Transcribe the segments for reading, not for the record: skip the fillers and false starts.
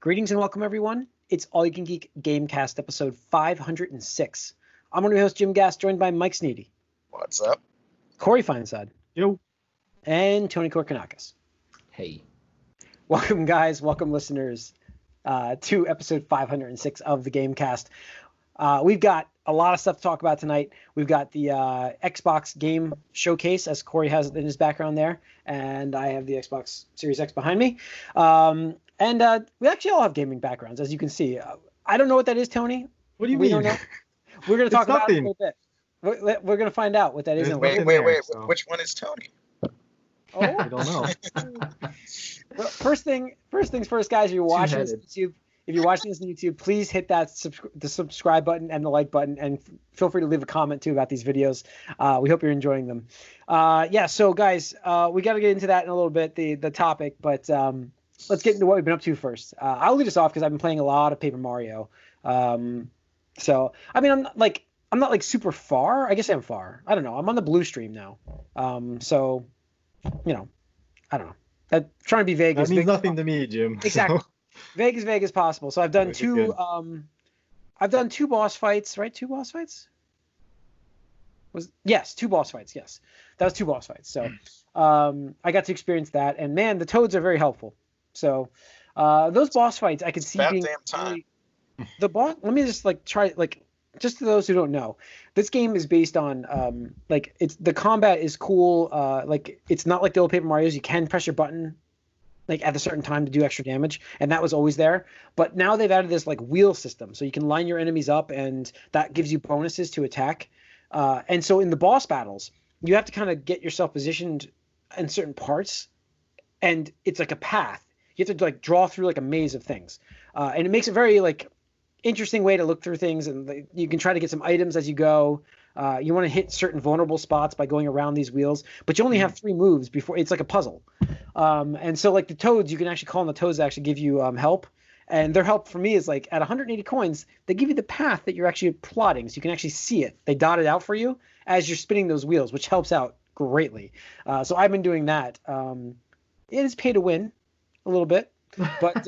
Greetings and welcome, everyone. It's All You Can Geek Gamecast episode 506. I'm one of your hosts, Jim Gass, joined by Mike Sneedy. What's up? Corey Feinsod. Yo. And Tony Korkanakis. Hey. Welcome, guys. Welcome, listeners, to episode 506 of the Gamecast. We've got a lot of stuff to talk about tonight. We've got the Xbox game showcase, as Corey has in his background there, and I have the Xbox Series X behind me. And we actually all have gaming backgrounds, as you can see. I don't know what that is, Tony. What do you mean? Don't know. We're going to talk about it a nothing. little bit. We're going to find out what that is. There's Wait. so. Which one is Tony? Oh, I don't know. Well, first things first, guys. If you're watching this on YouTube, please hit that the subscribe button and the like button, and feel free to leave a comment too about these videos. We hope you're enjoying them. So guys, we got to get into that in a little bit, the topic, but let's get into what we've been up to first. I'll lead us off because I've been playing a lot of Paper Mario. So I mean, I'm not like super far. I guess I'm far. I don't know. I'm on the blue stream now. So you know, I don't know. I'm trying to be vague. That means nothing to me, Jim. Exactly. Vague as possible. So I've done two boss fights, right? Two boss fights? Two boss fights, yes. That was two boss fights. So I got to experience that, and man, the toads are very helpful. So those boss fights I could see being damn time. The boss, let me just just to those who don't know, this game is based on the combat is cool. It's not like the old Paper Mario's. You can press your button at a certain time to do extra damage, and that was always there. But now they've added this wheel system, so you can line your enemies up, and that gives you bonuses to attack. And so in the boss battles, you have to kind of get yourself positioned in certain parts, and it's like a path. You have to draw through a maze of things, and it makes a very interesting way to look through things, and you can try to get some items as you go. You want to hit certain vulnerable spots by going around these wheels, but you only have 3 moves before it's like a puzzle. And so the toads, you can actually call on the toads to actually give you help. And their help for me is at 180 coins, they give you the path that you're actually plotting, so you can actually see it. They dot it out for you as you're spinning those wheels, which helps out greatly. So I've been doing that. It is pay to win a little bit, but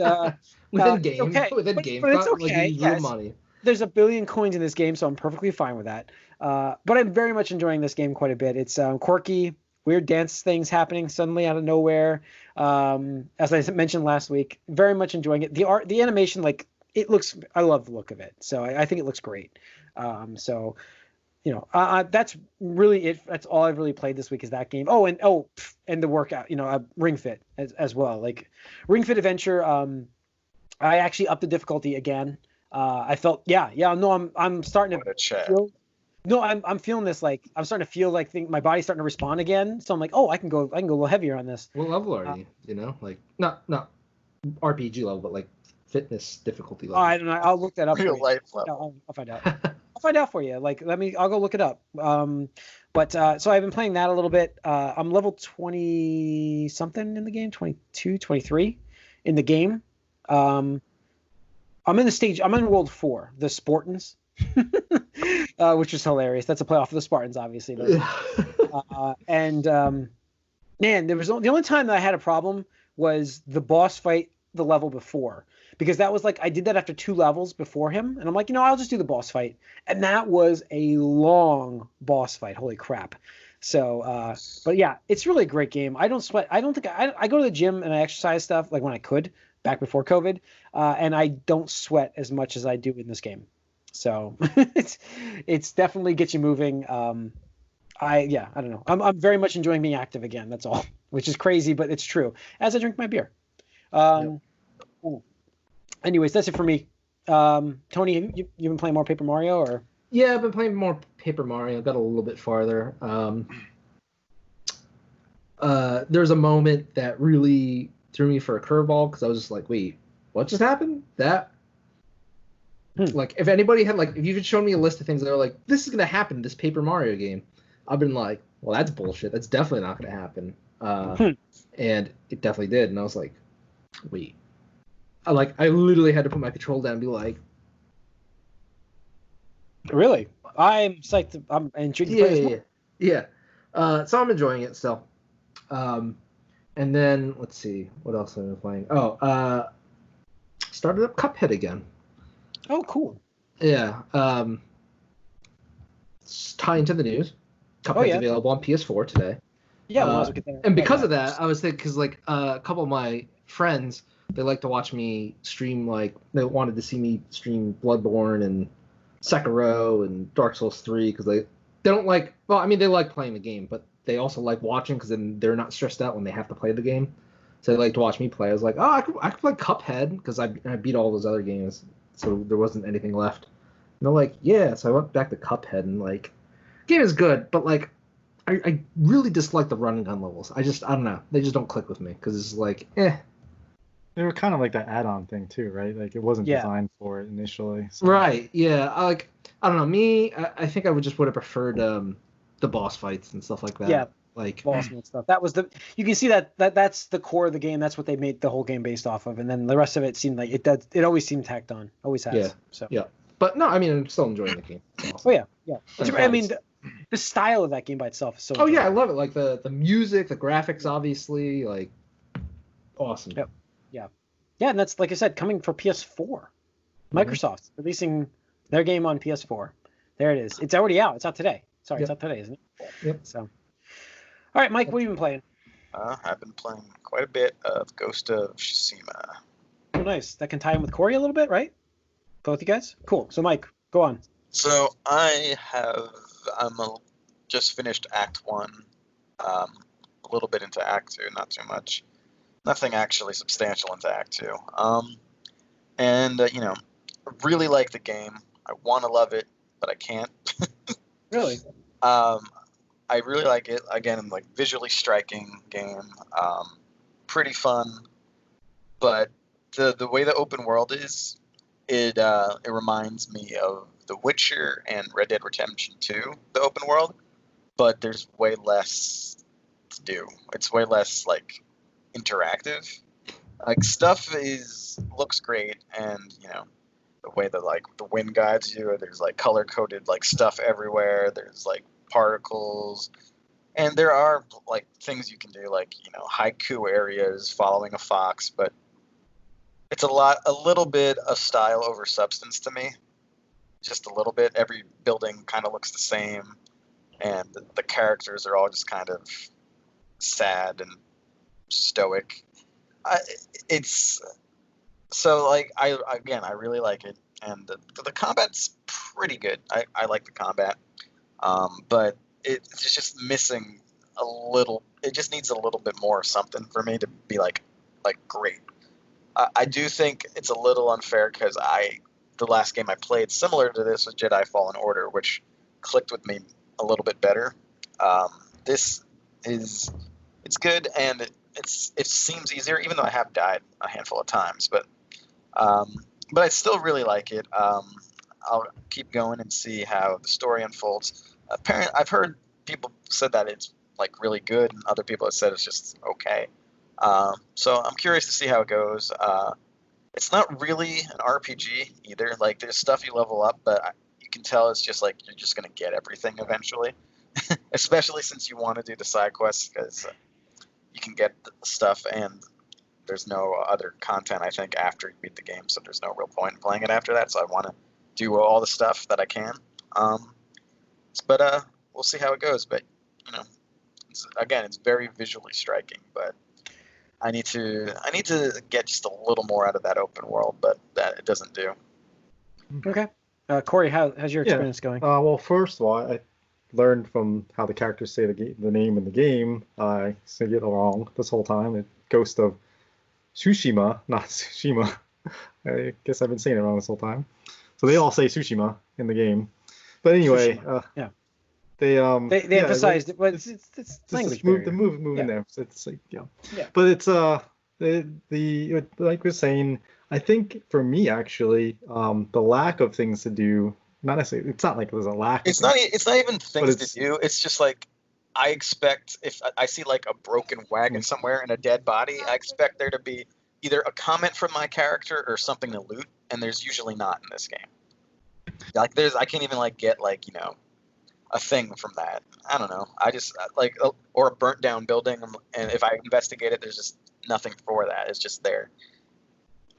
within game, okay. but it's okay. Real money. There's 1 billion coins in this game, so I'm perfectly fine with that. But I'm very much enjoying this game quite a bit. It's quirky, weird dance things happening suddenly out of nowhere. As I mentioned last week, very much enjoying it. The art, the animation, it looks. I love the look of it, so I think it looks great. That's really it. That's all I've really played this week is that game. And the workout. Ring Fit as well. Ring Fit Adventure. I actually upped the difficulty again. I felt I'm starting to I'm feeling this I'm starting to feel my body's starting to respond again. So I'm I can go a little heavier on this. What level are you? Not RPG level, but fitness difficulty level. I don't know. I'll look that up. Real life level. I'll find out. I'll find out for you. I'll go look it up. So I've been playing that a little bit. I'm level 20 something in the game, 22, 23 in the game. I'm in World 4, the Spartans, which is hilarious. That's a playoff of the Spartans, obviously. Man, there was the only time that I had a problem was the boss fight the level before, because that was I did that after 2 levels before him, and I'm I'll just do the boss fight, and that was a long boss fight. Holy crap. So, but yeah, it's really a great game. I don't sweat. I don't think I go to the gym and I exercise stuff when I could back before COVID, and I don't sweat as much as I do in this game. So it's definitely gets you moving. I don't know. I'm very much enjoying being active again. That's all, which is crazy, but it's true. As I drink my beer. Anyways, that's it for me. Tony, you've been playing more Paper Mario, or? Yeah, I've been playing more Paper Mario. Got a little bit farther. There's a moment that really threw me for a curveball because I was just wait, what just happened? That if anybody had if you had shown me a list of things that are this is gonna happen in this Paper Mario game, I've been well, that's bullshit. That's definitely not gonna happen. And it definitely did. And I was wait. I literally had to put my control down and be really? I'm psyched. I'm intrigued. Yeah. So I'm enjoying it still. And then let's see, what else have I been playing? started up Cuphead again. Oh, cool. Yeah. Tie into the news. Cuphead's available on PS4 today. Yeah, might as well get that. And because of that, I was thinking, because like a couple of my friends, they like to watch me stream, like they wanted to see me stream Bloodborne and Sekiro and Dark Souls 3 because they don't like, well, I mean, they like playing the game, but they also like watching because then they're not stressed out when they have to play the game. So they like to watch me play. I was like, oh, I could play Cuphead because I beat all those other games, so there wasn't anything left. And they're like, yeah. So I went back to Cuphead and like, game is good, but like, I really dislike the run and gun levels. I don't know. They just don't click with me because it's like, eh. They were kind of like that add-on thing too, right? Like it wasn't designed for it initially. So. Right. Yeah. I don't know. Me, I think I would have preferred the boss fights and stuff like that. Yeah. Like boss and stuff. That was you can see that's the core of the game. That's what they made the whole game based off of. And then the rest of it seemed like it always seemed tacked on. Always has. Yeah. So. Yeah. But no, I mean, I'm still enjoying the game. Awesome. Oh yeah. Yeah. I mean, the style of that game by itself is so. Oh yeah, I love it. Like the music, the graphics, obviously, like awesome. Yep. Yeah. Yeah, and that's like I said, coming for PS4. Microsoft releasing their game on PS4. There it is. It's already out. It's out today. Sorry, It's out today, isn't it? Yep. So. All right, Mike, what have you been playing? I've been playing quite a bit of Ghost of Tsushima. Oh, nice. That can tie in with Corey a little bit, right? Both you guys? Cool. So, Mike, go on. So I'm just finished Act 1, a little bit into Act 2, not too much. Nothing actually substantial into Act 2. I really like the game. I want to love it, but I can't. Really? I really like it. Again, like visually striking game, pretty fun. But the way the open world is, it reminds me of The Witcher and Red Dead Redemption 2, the open world. But there's way less to do. It's way less like interactive. Like stuff looks great, and the way that like the wind guides you, there's like color coded like stuff everywhere. There's like particles, and there are like things you can do, like haiku areas, following a fox, but it's a little bit of style over substance to me, just a little bit. Every building kind of looks the same, and the characters are all just kind of sad and stoic. I really like it, and the combat's pretty good. I like the combat. But it's just missing a little. It just needs a little bit more of something for me to be like great. I do think it's a little unfair because the last game I played similar to this was Jedi Fallen Order, which clicked with me a little bit better. It's good, and it seems easier, even though I have died a handful of times. But I still really like it. I'll keep going and see how the story unfolds. Apparently, I've heard people said that it's like really good, and other people have said it's just okay. So I'm curious to see how it goes. It's not really an RPG either. Like there's stuff you level up, but you can tell it's just like you're just gonna get everything eventually. Especially since you want to do the side quests, because you can get the stuff and there's no other content, I think, after you beat the game, so there's no real point in playing it after that. So I want to do all the stuff that I can. But we'll see how it goes. But it's very visually striking. But I need to get just a little more out of that open world, but that it doesn't do. Okay, Corey, how's your experience going? Well, first of all, I learned from how the characters say the name in the game. I say it wrong this whole time. It's Ghost of Tsushima, not Tsushima. I guess I've been saying it wrong this whole time. So they all say Tsushima in the game. But anyway, they emphasized it, but it's language barrier. The move in there. So it's like But it's the like we're saying. I think for me actually, the lack of things to do. Not necessarily. It's not like there's a lack. It's not even things to do. It's just like I expect if I see like a broken wagon somewhere and a dead body, I expect there to be either a comment from my character or something to loot, and there's usually not in this game. Like I can't even like get like a thing from that. I don't know. I just like or a burnt down building, and if I investigate it, there's just nothing for that. It's just there.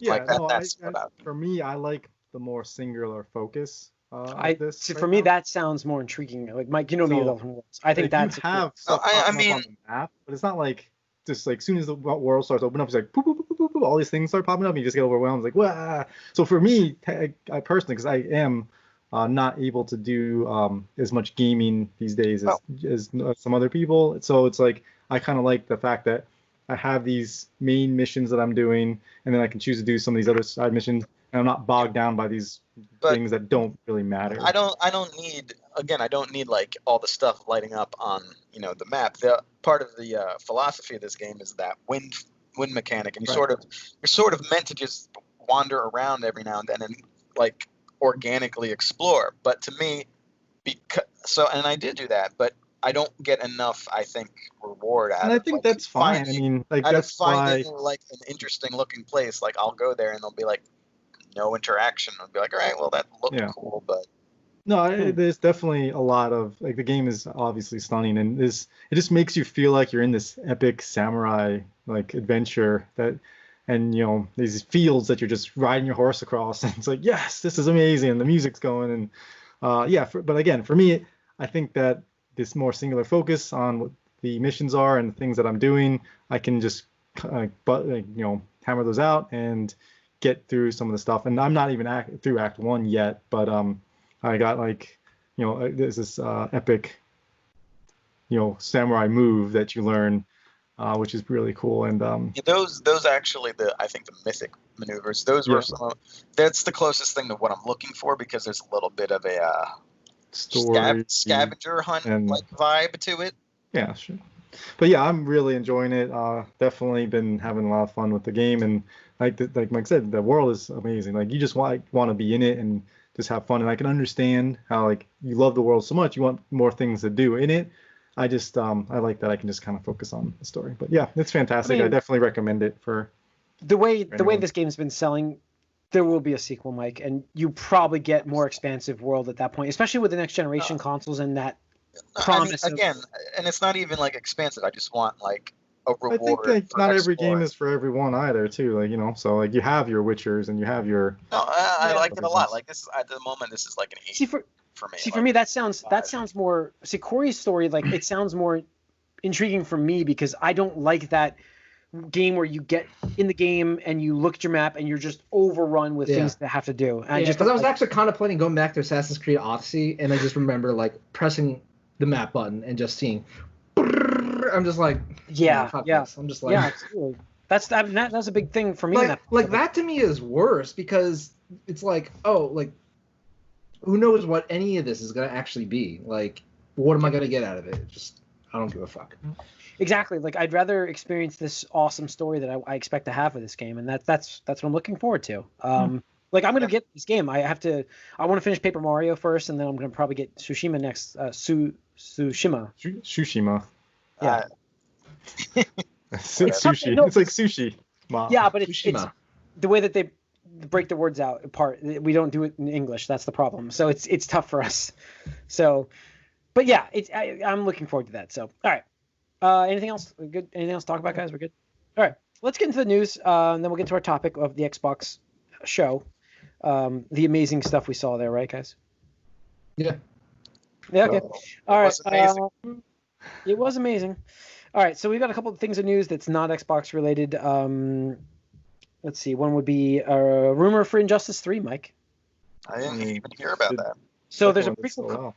Yeah, like that. no, That's what I. for me, I like the more singular focus of this. See, right for me, now. that sounds more intriguing. Like Mike, you know me with So, Elden Worlds. I think like you that's have No, stuff I popping mean, up on the map, but it's not like just like soon as the world starts opening up, it's like boop, boop, boop, boop, boop, all these things start popping up, and you just get overwhelmed. It's like wow. So for me, I personally, because I am not able to do as much gaming these days well, as some other people, so it's like I kind of like the fact that I have these main missions that I'm doing, and then I can choose to do some of these other side missions, and I'm not bogged down by these but things that don't really matter. I don't need, again, I don't need like all the stuff lighting up on, the map. The part of the philosophy of this game is that wind mechanic, and Right. you're sort of meant to just wander around every now and then and like organically explore. But to me, and I did do that, but I don't get enough, I think, reward out And I of think like that's fine. I finding mean, like out of that's why. finding like an interesting looking place. Like I'll go there and they'll be like no interaction. I'll be like, all right, well that looked Yeah. cool, but No, there's definitely a lot of like the game is obviously stunning, and it just makes you feel like you're in this epic samurai like adventure and these fields that you're just riding your horse across, and it's like yes, this is amazing, and the music's going, and but again, for me, I think that this more singular focus on what the missions are and the things that I'm doing, I can just hammer those out and get through some of the stuff, and I'm not even through Act 1 yet, but I got there's this epic, samurai move that you learn, which is really cool. And yeah, those actually I think the mythic maneuvers. Those were that's the closest thing to what I'm looking for because there's a little bit of a story scavenger hunt like vibe to it. Yeah, sure. But yeah, I'm really enjoying it. Definitely been having a lot of fun with the game, and like Mike said, the world is amazing. Like you just want to be in it and just have fun. And I can understand how like you love the world so much, you want more things to do in it. I just I like that I can just kind of focus on the story. But yeah, it's fantastic. I definitely recommend it for the way this game's been selling. There will be a sequel, Mike, and you probably get more expansive world at that point, especially with the next generation consoles and that promise. Again, and it's not even like expansive. I just want like a reward. I think like not every game is for everyone either, too. Like so like you have your Witchers and you have your. No, I like it a lot. Like this at the moment, this is like an 8 for me. See, for me, that sounds more. See, Corey's story, like it sounds more intriguing for me because I don't like that game where you get in the game and you look at your map and you're just overrun with things that have to do. And because I was actually contemplating going back to Assassin's Creed Odyssey, and I just remember like pressing the map button and just seeing. I'm just like, this. I'm just like, absolutely. That's a big thing for me. Like that to me is worse because it's like, oh, like who knows what any of this is gonna actually be? Like, what am I gonna get out of it? Just I don't give a fuck. Exactly. Like I'd rather experience this awesome story that I expect to have with this game, and that's what I'm looking forward to. Like I'm gonna get this game. I want to finish Paper Mario first, and then I'm gonna probably get Tsushima next. Tsushima. Yeah. Sushi. No, it's like sushi. Mom. Yeah, but it's the way that they break the words out apart. We don't do it in English. That's the problem. So it's tough for us. So, but yeah, I'm looking forward to that. So, all right. Anything else? Good. Anything else to talk about, guys? We're good. All right. Let's get into the news, and then we'll get to our topic of the Xbox show. The amazing stuff we saw there, right, guys? Yeah. Yeah. Okay. All right. Amazing. It was amazing. All right. So we've got a couple of things of news that's not Xbox related. Let's see. One would be a rumor for Injustice 3, Mike. I didn't even hear about that. So there's a prequel.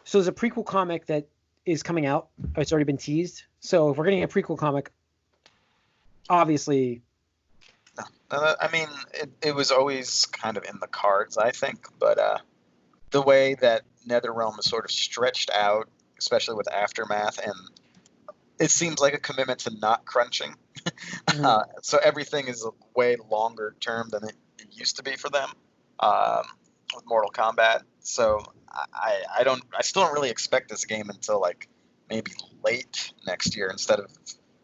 So there's a prequel comic that is coming out. It's already been teased. So if we're getting a prequel comic, obviously. No, I mean, it was always kind of in the cards, I think. But the way that NetherRealm is sort of stretched out, especially with Aftermath, and it seems like a commitment to not crunching. Mm-hmm. So everything is way longer term than it used to be for them with Mortal Kombat. So I still don't really expect this game until like maybe late next year instead of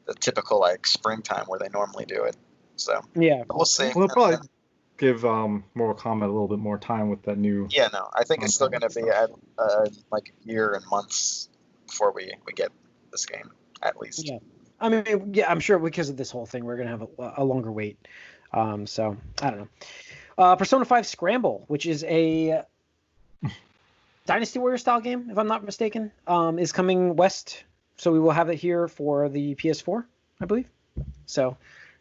the typical like springtime where they normally do it. So yeah, we'll see. Well, they'll probably give Mortal Kombat a little bit more time with that new. Yeah, no, I think it's still going to be like a year and months before we get this game at least. Yeah, I mean, yeah, I'm sure because of this whole thing we're going to have a longer wait. So I don't know. Persona 5 Scramble, which is a Dynasty Warrior style game, if I'm not mistaken, is coming west. So we will have it here for the PS4, I believe. So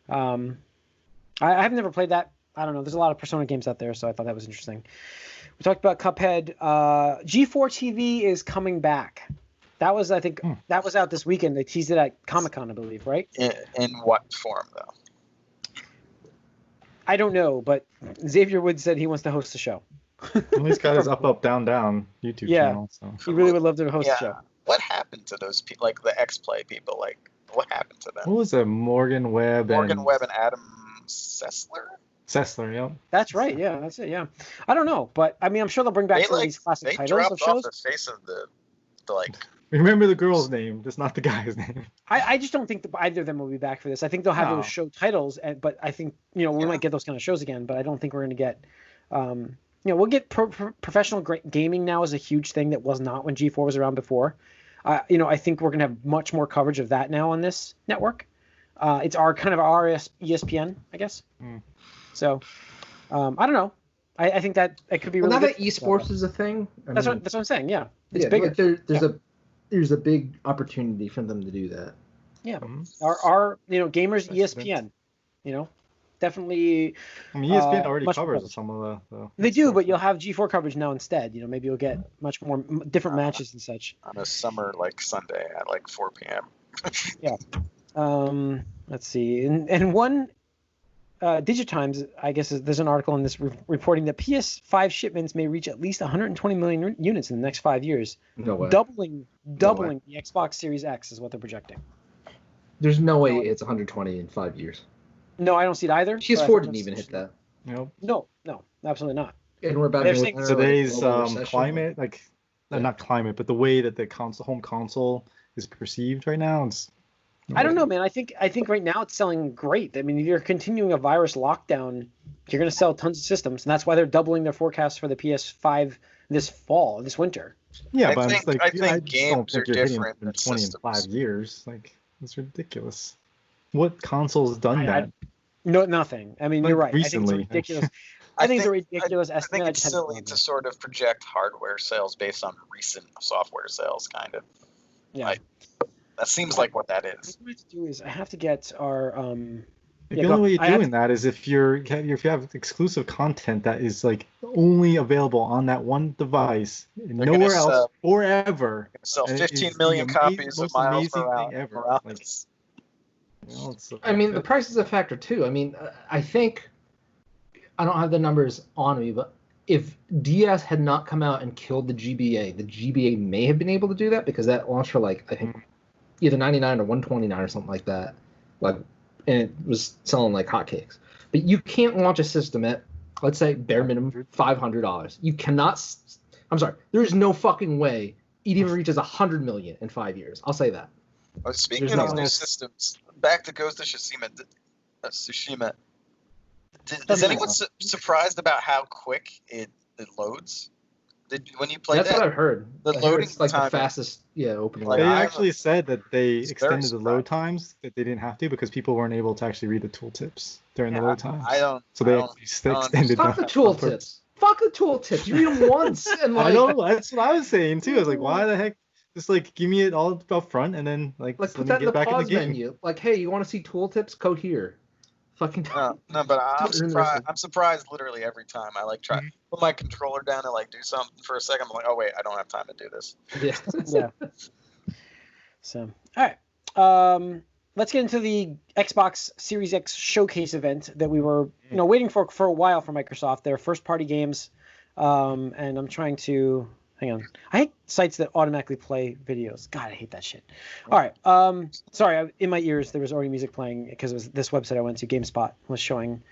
I've never played that. I don't know. There's a lot of Persona games out there, so I thought that was interesting. We talked about Cuphead. G4 TV is coming back. That was, I think, that was out this weekend. They teased it at Comic-Con, I believe, right? In what form, though? I don't know, but Xavier Woods said he wants to host the show. Well, he's got his Up Down Down YouTube channel. So. He really would love to host the show. What happened to those people, like the X-Play people? Like, what happened to them? What was it? Morgan Webb and Adam Sessler? Sessler, yeah. That's right. Yeah, that's it. Yeah, I don't know, but I mean, I'm sure they'll bring back some of these classic titles of shows. They dropped off the face of the like. Remember the girl's name, just not the guy's name. I just don't think either of them will be back for this. I think they'll have those show titles, but I think we might get those kind of shows again. But I don't think we're going to get. We'll get professional gaming now is a huge thing that was not when G4 was around before. I think we're going to have much more coverage of that now on this network. It's our ESPN, I guess. So, I don't know. I think that it could be really now good. that esports is a thing. That's what I'm saying. Yeah, it's bigger. Like there's a big opportunity for them to do that. Yeah, our gamers ESPN, definitely. I mean, ESPN already covers some of the. They do, but you'll have G4 coverage now instead. Maybe you'll get much more different matches and such. On a summer Sunday at 4 p.m. Yeah. Let's see, and one. Digitimes, I guess, there's an article in this reporting that PS5 shipments may reach at least 120 million units in the next 5 years. No way. Doubling the Xbox Series X is what they're projecting. There's no way it's 120 in 5 years. No, I don't see it either. PS4 didn't even hit that. Nope. No, absolutely not. And we're about today's climate, not climate, but the way that the home console is perceived right now, it's. I don't know, man. I think right now it's selling great. I mean, if you're continuing a virus lockdown, you're going to sell tons of systems, and that's why they're doubling their forecast for the PS5 this winter. Yeah, I think games are different than 20 in 5 years. Like, it's ridiculous. What console's done that? No, nothing. I mean, you're right. Recently. I think it's ridiculous. I think it's a ridiculous estimate. I think it's silly to sort of project hardware sales based on recent software sales, kind of. Yeah. That seems like what that is. What I have to do is I have to get our the only way you're doing that is if you have exclusive content that is like only available on that one device, nowhere else, forever. Sell 15 million copies of Miles Morales. I mean, the price is a factor too. I mean, I think I don't have the numbers on me, but if DS had not come out and killed the GBA may have been able to do that because that launched for I think either 99 or 129 or something like that. And it was selling like hotcakes. But you can't launch a system at, let's say, bare minimum $500. You cannot. I'm sorry. There's no fucking way it even reaches 100 million in 5 years. I'll say that. Speaking of new systems, back to Ghost of Tsushima. Is anyone surprised about how quick it loads? When you play that's what I've heard. The loading it's the time, fastest opening. They actually said that they extended the load times, that they didn't have to because people weren't able to actually read the tooltips during the load times. So they extended Fuck the tooltips. Fuck the tooltips. You read them once and I know, that's what I was saying too. I was like, why the heck? Just give me it all up front and then put that in the pause menu. Hey, you want to see tooltips? Code here. Fucking no, but I'm surprised literally every time I try put my controller down and do something for a second. I'm like, oh wait, I don't have time to do this. Yeah. So, all right. Let's get into the Xbox Series X showcase event that we were, waiting for a while for Microsoft. Their first party games, and I'm trying to. Hang on. I hate sites that automatically play videos. God, I hate that shit. All right. Sorry, in my ears there was already music playing because it was this website I went to, GameSpot, was showing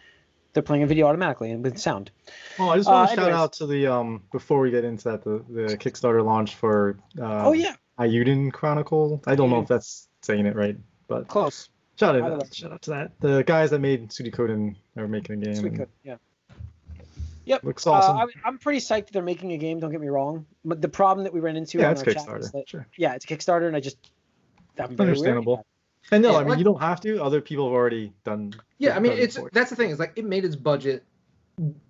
they're playing a video automatically and with sound. Oh, I just want to shout out to the before we get into that the Kickstarter launch for Ayuden Chronicle. I don't know if that's saying it right, but close. Shout out to that. The guys that made Suikoden are making a game. Suikoden, yeah. Yep. Looks awesome. I'm pretty psyched that they're making a game. Don't get me wrong. But the problem that we ran into on our it's chat Kickstarter. is that, sure. Yeah, it's a Kickstarter, and I'm very understandable. And no, Yeah, I mean like- you don't have to. Other people have already done. Yeah, I mean done for it. that's the thing. Is like it made its budget.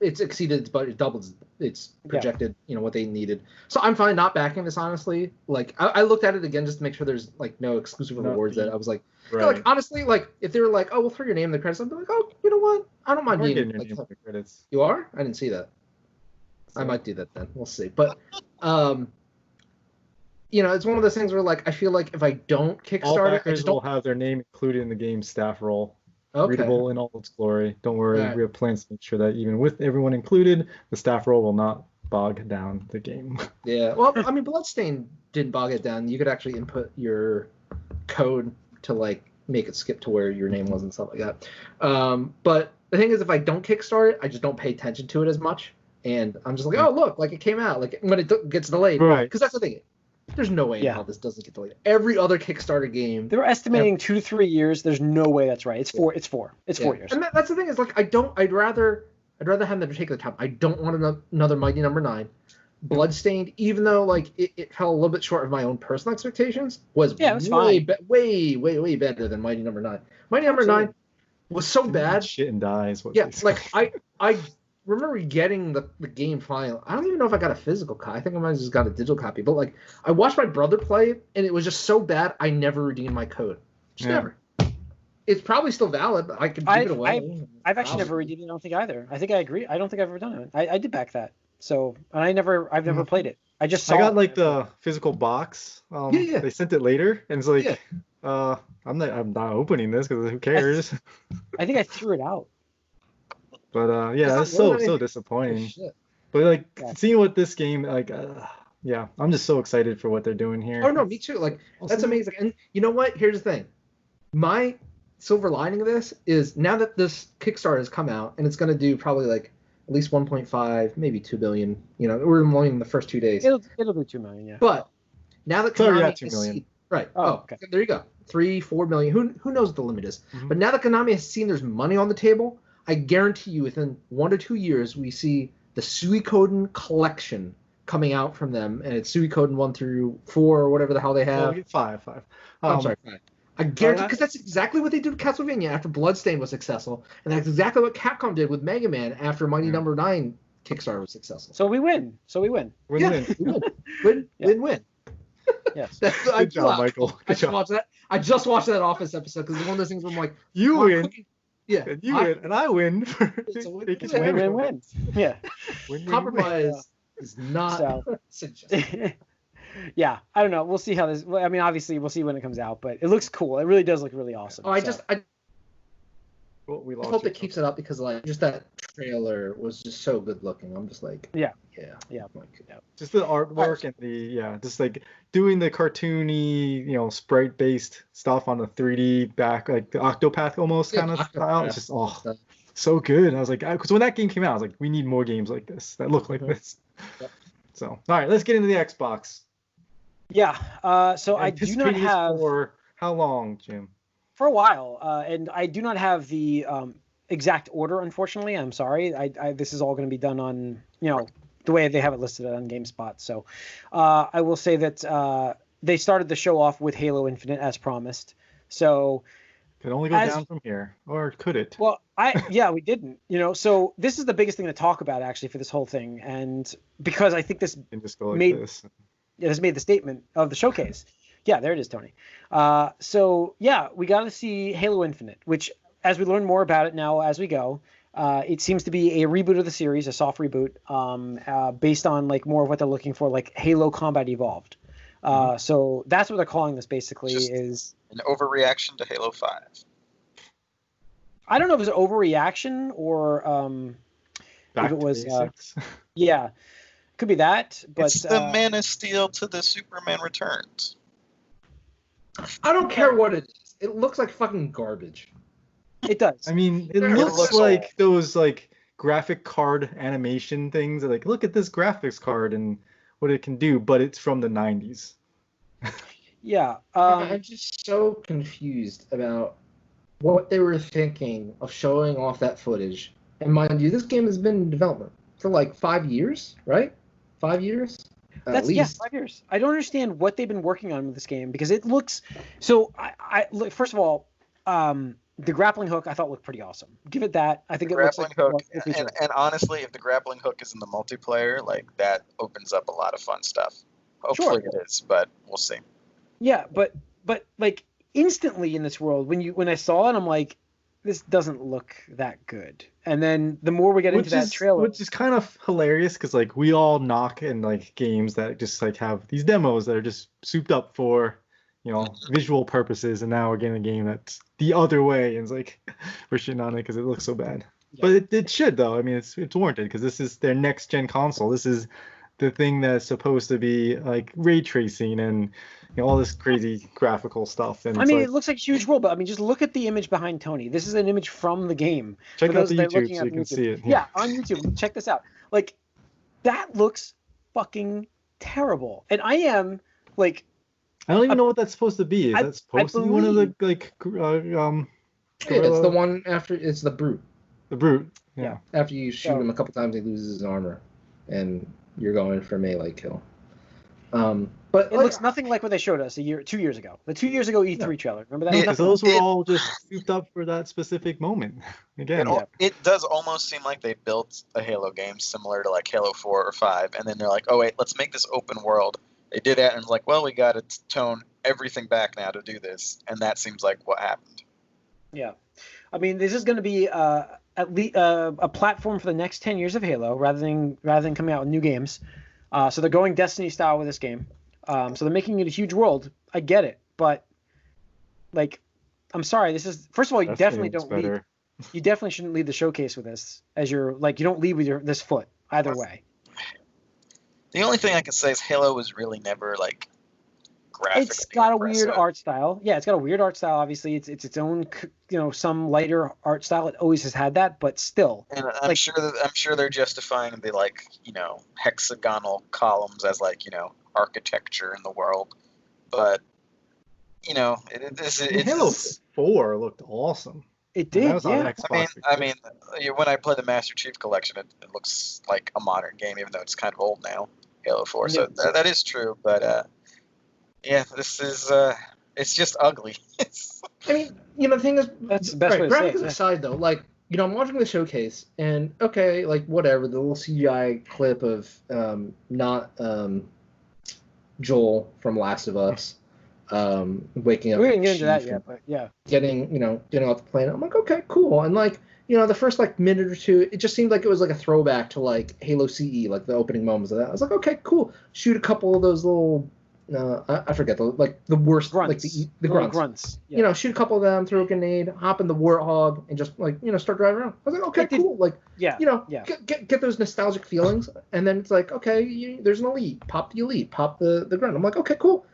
It's exceeded its budget, doubled its projected, what they needed. So I'm fine not backing this, honestly. Like I looked at it again just to make sure there's like no exclusive rewards that I was like, like honestly, like if they were like, oh, we'll throw your name in the credits, I'd be like, oh, you know what? I don't mind We're being getting your like, name in the credits. You are? I didn't see that. I might do that then. We'll see. But it's one of those things where like I feel like if I don't All Kickstart it, I backers just will don't. have their name included in the game's staff roll. Okay. Readable in all its glory. Don't worry, Right. we have plans to make sure that even with everyone included, the staff roll will not bog down the game. Yeah. Well, I mean, Bloodstained didn't bog it down. You could actually input your code to like make it skip to where your name was and stuff like that. But the thing is, if I don't Kickstart it, I just don't pay attention to it as much, and I'm just like, oh look, like it came out, like when it gets delayed. Right. Because that's the thing. There's no way in hell this doesn't get delayed. Every other Kickstarter game. They were estimating 2 to 3 years. There's no way that's right. It's 4. It's 4 years. And that's the thing is like I'd rather have them take the time. I don't want another Mighty Number 9. Bloodstained, even though like it fell a little bit short of my own personal expectations, was way better than Mighty Number 9. Mighty Number 9 was so bad. Shit and dies. Like I remember getting the game file. I don't even know if I got a physical copy. I think I might have just got a digital copy. But like I watched my brother play it, and it was just so bad I never redeemed my code. Never. It's probably still valid, but I could give it away. I've actually never redeemed it. I don't think either. I think I agree. I don't think I've ever done it. I did back that. So, and I've never played it. I just saw. I got like the physical box. They sent it later, and it's like, I'm not opening this because who cares? I think I threw it out. But that's so disappointing. But like seeing what this game I'm just so excited for what they're doing here. Oh no, me too. Like that's amazing. And you know what? Here's the thing. My silver lining of this is now that this Kickstarter has come out and it's going to do probably like at least 1.5, maybe 2 billion. We're only in the first 2 days. It'll be 2 million, yeah. But now that Konami 2 million. Right. Oh, okay. There you go. 3-4 million. Who knows what the limit is? Mm-hmm. But now that Konami has seen there's money on the table, I guarantee you within 1 to 2 years we see the Suikoden collection coming out from them, and it's Suikoden 1 through 4 or whatever the hell they have. 5. I'm sorry, 5. I guarantee, because that's exactly what they did with Castlevania after Bloodstained was successful, and that's exactly what Capcom did with Mega Man after Mighty Number 9 Kickstarter was successful. So we win. Win-win. Win-win. Yes. Good job, Michael. I just watched that Office episode because it's one of those things where I'm like, you win. Yeah. You win, and I win. It's win-win. Yeah. Compromise is not suggested. Yeah, I don't know. We'll see how this. I mean, obviously, we'll see when it comes out, but it looks cool. It really does look really awesome. I we hope it keeps it up because like just that trailer was just so good looking. I'm just like yeah. Just the artwork and just like doing the cartoony, sprite based stuff on the 3D back, like the Octopath almost kind of style. It's just so good. And I was like, because when that game came out, I was like, we need more games like this that look like this. Yep. So all right, let's get into the Xbox. Yeah. So I do not have for how long, Jim? For a while, and I do not have the exact order. Unfortunately, I'm sorry. This is all going to be done on the way they have it listed on GameSpot. So I will say that they started the show off with Halo Infinite as promised. So could only go down from here, or could it? Well, we didn't. So this is the biggest thing to talk about actually for this whole thing, and because I think this this made the statement of the showcase. Yeah, there it is, Tony. So we got to see Halo Infinite, which, as we learn more about it now as we go, it seems to be a reboot of the series, a soft reboot, based on like more of what they're looking for, like Halo Combat Evolved. So that's what they're calling this basically. Just is an overreaction to Halo 5. I don't know if it was an overreaction or if it was. Could be that. But it's the Man of Steel to the Superman Returns. I don't care what it is. It looks like fucking garbage. It does. I mean, it looks like those like graphic card animation things. Like, look at this graphics card and what it can do, but it's from the 90s. Yeah. I'm just so confused about what they were thinking of showing off that footage. And mind you, this game has been in development for like 5 years, right? 5 years? At least. 5 years. I don't understand what they've been working on with this game because it looks so. I look, first of all, the grappling hook I thought looked pretty awesome. Give it that. I think it looks like hook, and honestly, if the grappling hook is in the multiplayer, like that opens up a lot of fun stuff. Hopefully it is, but we'll see. Yeah, but like instantly in this world, when I saw it, I'm like, this doesn't look that good. And then the more we get into that trailer, which is kind of hilarious because like we all knock in like games that just like have these demos that are just souped up for, you know, visual purposes, and now we're getting a game that's the other way, and it's like we're shitting on it because it looks so bad. Yeah. But it should though. I mean, it's warranted because this is their next gen console. This is the thing that's supposed to be like ray tracing and, you know, all this crazy graphical stuff. And I mean, it looks like a huge world, but I mean, just look at the image behind Tony. This is an image from the game. Check out the YouTube so you can see it. Yeah, on YouTube. Check this out. Like, that looks fucking terrible. And I am like, I don't even know what that's supposed to be. Is that supposed to be one of the like it's the one after it's the brute. The brute. Yeah. After you shoot him a couple times, he loses his armor, and you're going for a melee kill. But it looks nothing like what they showed us 2 years ago. The 2 years ago E3 trailer. Remember that? Because those were all just souped up for that specific moment. Again, it does almost seem like they built a Halo game similar to like Halo 4 or 5, and then they're like, oh wait, let's make this open world. They did that, and it's like, well, we got to tone everything back now to do this, and that seems like what happened. Yeah, I mean, this is going to be at least a platform for the next 10 years of Halo, rather than coming out with new games. So they're going Destiny style with this game. So they're making it a huge world. I get it, but like, I'm sorry. This is, first of all, you definitely don't lead. You definitely shouldn't lead the showcase with this as your, like, you don't lead with this foot either way. The only thing I can say is Halo was really never like graphically It's got a weird art style. Yeah, it's got a weird art style. Obviously, it's its own, you know, some lighter art style. It always has had that, but still. And I'm sure they're justifying the, like, you know, hexagonal columns as, like, you know, architecture in the world. But, you know, Halo 4 looked awesome. It did, yeah. I mean, when I play the Master Chief Collection, it looks like a modern game, even though it's kind of old now, Halo 4. So that is true, but yeah, this is it's just ugly. I mean, you know, the thing is, that's the best way to say it. Graphics aside, though, like, you know, I'm watching the showcase, and okay, like, whatever, the little CGI clip of not Joel from Last of Us waking up. We didn't get into that yet, but yeah. Getting off the planet. I'm like, okay, cool. And like, you know, the first like minute or two, it just seemed like it was like a throwback to like Halo CE, like the opening moments of that. I was like, okay, cool. Shoot a couple of those little, I forget the worst, grunts. like the grunts. Yeah. You know, shoot a couple of them, throw a grenade, hop in the Warthog, and just like, you know, start driving around. I was like, okay, cool. Like, yeah, you know, get those nostalgic feelings, and then it's like, okay, there's an elite, pop the elite, pop the grunt. I'm like, okay, cool.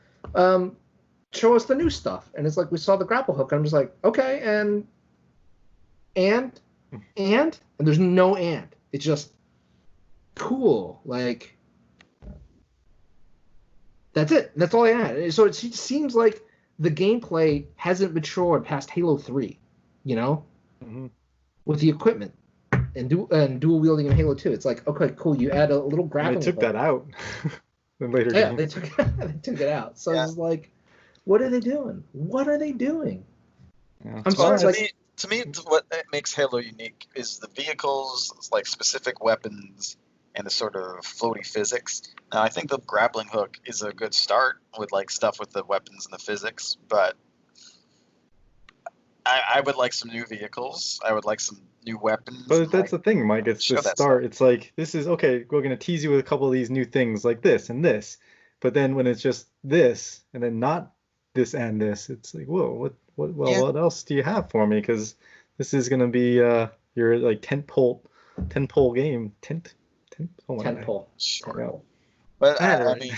Show us the new stuff. And it's like, we saw the grapple hook, and I'm just like, okay, and there's no and. It's just cool. Like, that's it. That's all I had. So it seems like the gameplay hasn't matured past Halo 3, you know? Mm-hmm. With the equipment and dual wielding in Halo 2. It's like, okay, cool, you add a little grappling. They took that out in later games. They took it out. So it's like, what are they doing? What are they doing? Yeah. I'm sorry. To me, what makes Halo unique is the vehicles, like specific weapons, and the sort of floaty physics. Now, I think the grappling hook is a good start with like stuff with the weapons and the physics, but I would like some new vehicles. I would like some new weapons. But that's the thing, Mike. It's the start. It's like, this is, okay, we're going to tease you with a couple of these new things like this and this. But then when it's just this and then not this and this, it's like, whoa, what else do you have for me? Because this is going to be your like tentpole game. Tentpole. Sure. Yeah. But I mean,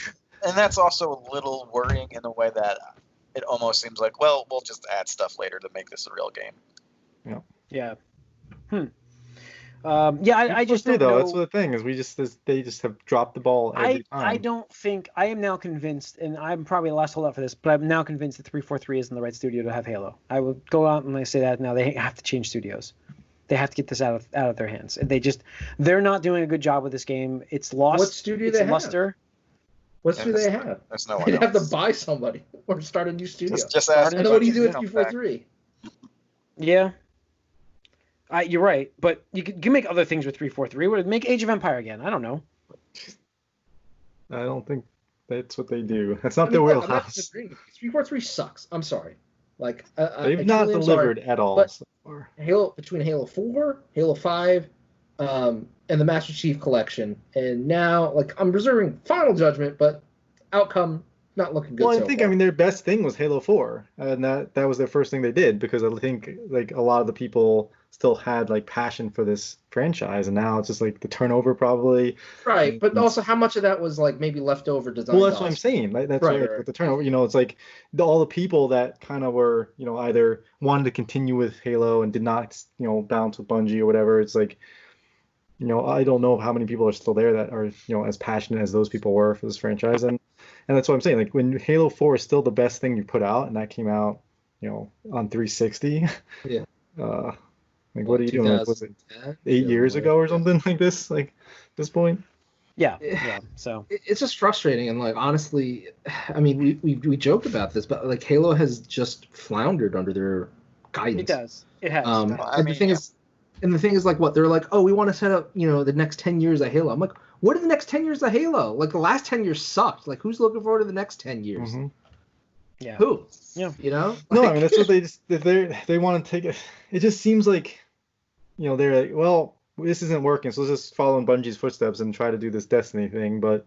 and that's also a little worrying in a way that it almost seems like, well, we'll just add stuff later to make this a real game. Yeah. I just don't know. That's the thing is they just have dropped the ball every time. I don't think I am now convinced, and I'm probably the last holdout for this, but I'm now convinced that 343 isn't the right studio to have Halo. I will go out and I say that now. They have to change studios. They have to get this out of their hands. They're not doing a good job with this game. It's lost. What studio they luster. What do they have? There's no one They'd have to else. buy somebody or start a new studio. Just ask. And then what do you do with Bungie. 343? Yeah. You're right, but you can make other things with 343. Would it make Age of Empire again? I don't know. I don't think that's what they do. That's not I their mean, look, I'm not wheelhouse. disagreeing with you. 343 sucks. I'm sorry. Like They've I not truly am delivered sorry, at all but so far. between Halo 4, Halo 5, and the Master Chief Collection, and now like I'm reserving final judgment, but outcome not looking good. Well, I so think far. I mean their best thing was Halo 4, and that was their first thing they did because I think like a lot of the people still had like passion for this franchise, and now it's just like the turnover probably. Right, but also how much of that was like maybe leftover design? Well, that's what I'm saying. Like, that's right. With the turnover, it's like all the people that kind of were, either wanted to continue with Halo and did not, bounce with Bungie or whatever. It's like, I don't know how many people are still there that are, as passionate as those people were for this franchise. And that's what I'm saying. Like when Halo 4 is still the best thing you put out, and that came out, on 360. Yeah. Like what are you doing? Like, was it 8 years ago or something like this? Like this point? Yeah. So it's just frustrating, and like honestly, I mean we joked about this, but like Halo has just floundered under their guidance. it does. It has. The thing is like what they're like, oh, we want to set up the next 10 years of Halo. I'm like, what are the next 10 years of Halo? Like the last 10 years sucked. Like who's looking forward to the next 10 years? Mm-hmm. Yeah. Who? Yeah. No, I mean that's what they want to take it. It just seems like, they're like, well, this isn't working, so let's just follow in Bungie's footsteps and try to do this Destiny thing. But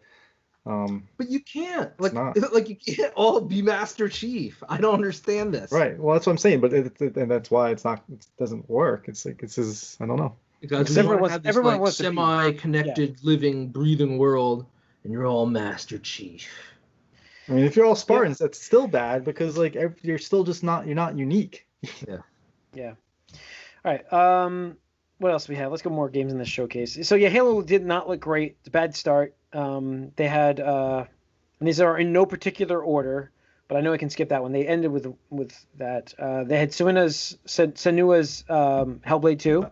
you can't. Like you can't all be Master Chief. I don't understand this. Right. Well, that's what I'm saying. But and that's why it doesn't work. It's like it's just I don't know. Because everyone wants to be semi-connected, living, breathing world, and you're all Master Chief. I mean, if you're all Spartans, that's still bad because like you're still just not unique. Yeah. All right. What else do we have? Let's go more games in this showcase. So yeah, Halo did not look great. It's a bad start. They had, and these are in no particular order, but I know I can skip that one. They ended with that. They had Senua's Hellblade 2.